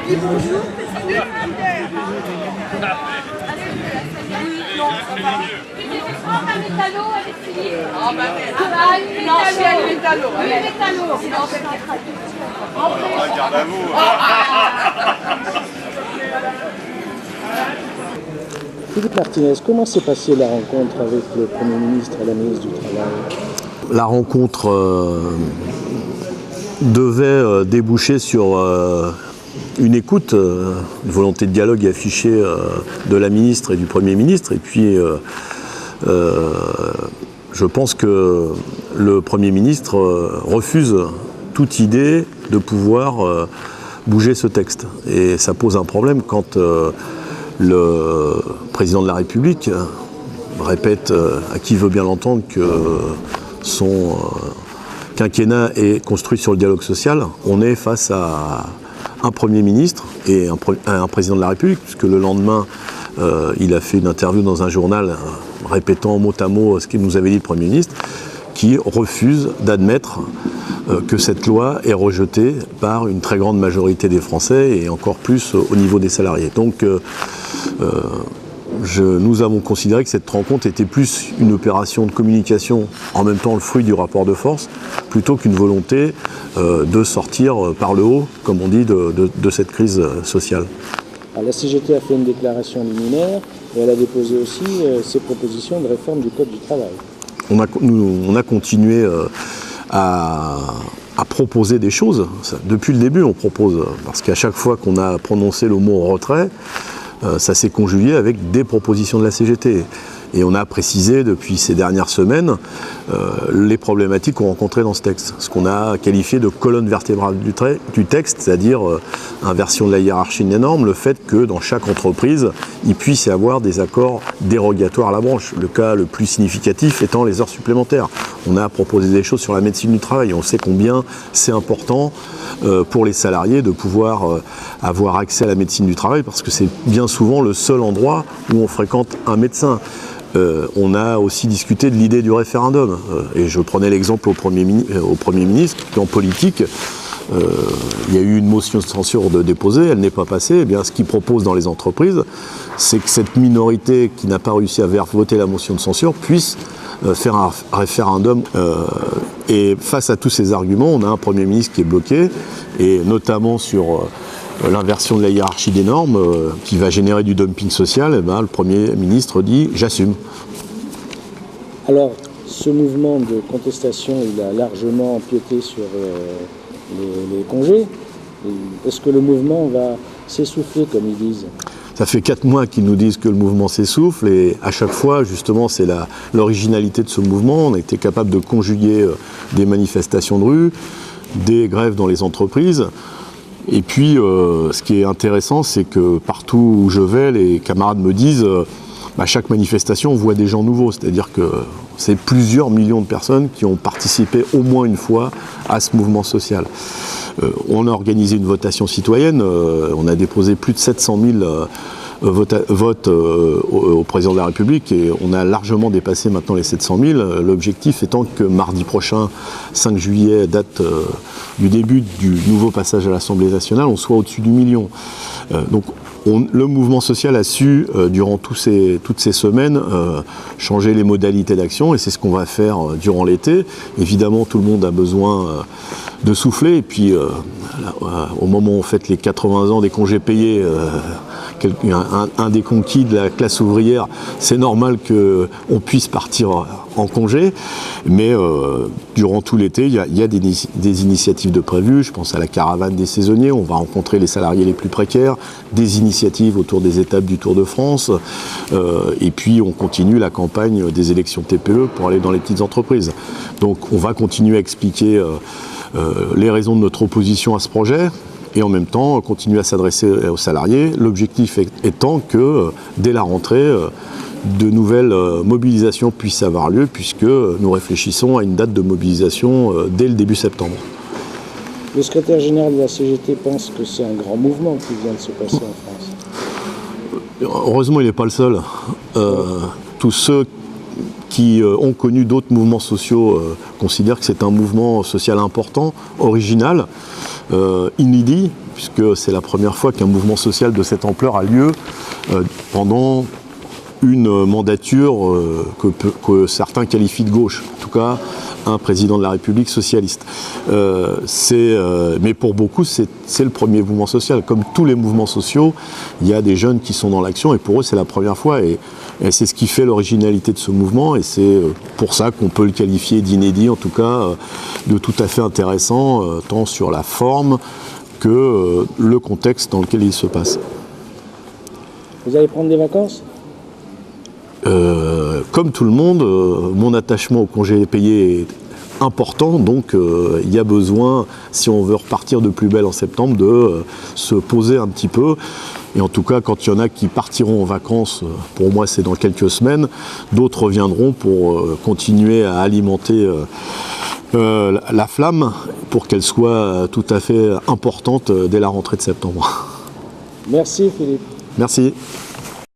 dis bonjour. Un métallo avec Philippe. Non, si elle est métallo. Sinon, c'est pas Garde à vous. Philippe Martinez, comment s'est passée la rencontre avec le Premier ministre et la ministre du Travail? La rencontre devait déboucher sur une écoute, une volonté de dialogue affichée de la ministre et du Premier ministre. Et puis, je pense que le Premier ministre refuse toute idée de pouvoir bouger ce texte. Et ça pose un problème quand le président de la République répète à qui veut bien l'entendre que son quinquennat est construit sur le dialogue social. On est face à un Premier ministre et un président de la République, puisque le lendemain, il a fait une interview dans un journal répétant mot à mot ce qu'il nous avait dit le Premier ministre, qui refuse d'admettre que cette loi est rejetée par une très grande majorité des Français et encore plus au niveau des salariés. Donc nous avons considéré que cette rencontre était plus une opération de communication, en même temps le fruit du rapport de force, plutôt qu'une volonté de sortir par le haut, comme on dit, de cette crise sociale. Alors, la CGT a fait une déclaration liminaire et elle a déposé aussi ses propositions de réforme du Code du travail. On a continué à proposer des choses. Depuis le début, on propose, parce qu'à chaque fois qu'on a prononcé le mot retrait, ça s'est conjugué avec des propositions de la CGT. Et on a précisé depuis ces dernières semaines les problématiques qu'on rencontrait dans ce texte. Ce qu'on a qualifié de colonne vertébrale du texte, c'est-à-dire inversion de la hiérarchie des normes, le fait que dans chaque entreprise, il puisse y avoir des accords dérogatoires à la branche. Le cas le plus significatif étant les heures supplémentaires. On a proposé des choses sur la médecine du travail. On sait combien c'est important pour les salariés de pouvoir avoir accès à la médecine du travail, parce que c'est bien souvent le seul endroit où on fréquente un médecin. On a aussi discuté de l'idée du référendum. Et je prenais l'exemple au Premier ministre, qu'en politique, il y a eu une motion de censure déposée, elle n'est pas passée. Eh bien, ce qu'il propose dans les entreprises, c'est que cette minorité qui n'a pas réussi à voter la motion de censure puisse faire un référendum. Et face à tous ces arguments, on a un Premier ministre qui est bloqué, et notamment sur l'inversion de la hiérarchie des normes qui va générer du dumping social. Et ben, le Premier ministre dit « j'assume ». Alors, ce mouvement de contestation, il a largement empiété sur les congés. Est-ce que le mouvement va s'essouffler, comme ils disent ? Ça fait 4 mois qu'ils nous disent que le mouvement s'essouffle, et à chaque fois, justement, c'est l'originalité de ce mouvement. On a été capable de conjuguer des manifestations de rue, des grèves dans les entreprises. Et puis, ce qui est intéressant, c'est que partout où je vais, les camarades me disent à chaque manifestation, on voit des gens nouveaux. C'est-à-dire que c'est plusieurs millions de personnes qui ont participé au moins une fois à ce mouvement social. On a organisé une votation citoyenne. On a déposé plus de 700 000 votes au président de la République, et on a largement dépassé maintenant les 700 000. L'objectif étant que mardi prochain, 5 juillet, date du début du nouveau passage à l'Assemblée nationale, on soit au-dessus du million. Donc le mouvement social a su, durant toutes ces semaines, changer les modalités d'action, et c'est ce qu'on va faire durant l'été. Évidemment, tout le monde a besoin de souffler, et puis au moment où on fête les 80 ans des congés payés, un des conquis de la classe ouvrière, c'est normal qu'on puisse partir en congé, mais durant tout l'été, il y a des initiatives de prévues. Je pense à la caravane des saisonniers, on va rencontrer les salariés les plus précaires, des initiatives autour des étapes du Tour de France, et puis on continue la campagne des élections TPE pour aller dans les petites entreprises. Donc on va continuer à expliquer les raisons de notre opposition à ce projet, et en même temps continuer à s'adresser aux salariés, l'objectif étant que dès la rentrée, de nouvelles mobilisations puissent avoir lieu, puisque nous réfléchissons à une date de mobilisation dès le début septembre. Le secrétaire général de la CGT pense que c'est un grand mouvement qui vient de se passer en France. Heureusement, il n'est pas le seul. Tous ceux qui ont connu d'autres mouvements sociaux considèrent que c'est un mouvement social important, original, inédit, puisque c'est la première fois qu'un mouvement social de cette ampleur a lieu pendant une mandature que certains qualifient de gauche, en tout cas un président de la République socialiste. Mais pour beaucoup, c'est le premier mouvement social. Comme tous les mouvements sociaux, il y a des jeunes qui sont dans l'action et pour eux, c'est la première fois. Et c'est ce qui fait l'originalité de ce mouvement et c'est pour ça qu'on peut le qualifier d'inédit, en tout cas de tout à fait intéressant, tant sur la forme que le contexte dans lequel il se passe. Vous allez prendre des vacances ? Comme tout le monde, mon attachement au congé payé est important, donc il y a besoin, si on veut repartir de plus belle en septembre, de se poser un petit peu. Et en tout cas, quand il y en a qui partiront en vacances, pour moi c'est dans quelques semaines, d'autres reviendront pour continuer à alimenter la flamme pour qu'elle soit tout à fait importante dès la rentrée de septembre. Merci Philippe. Merci.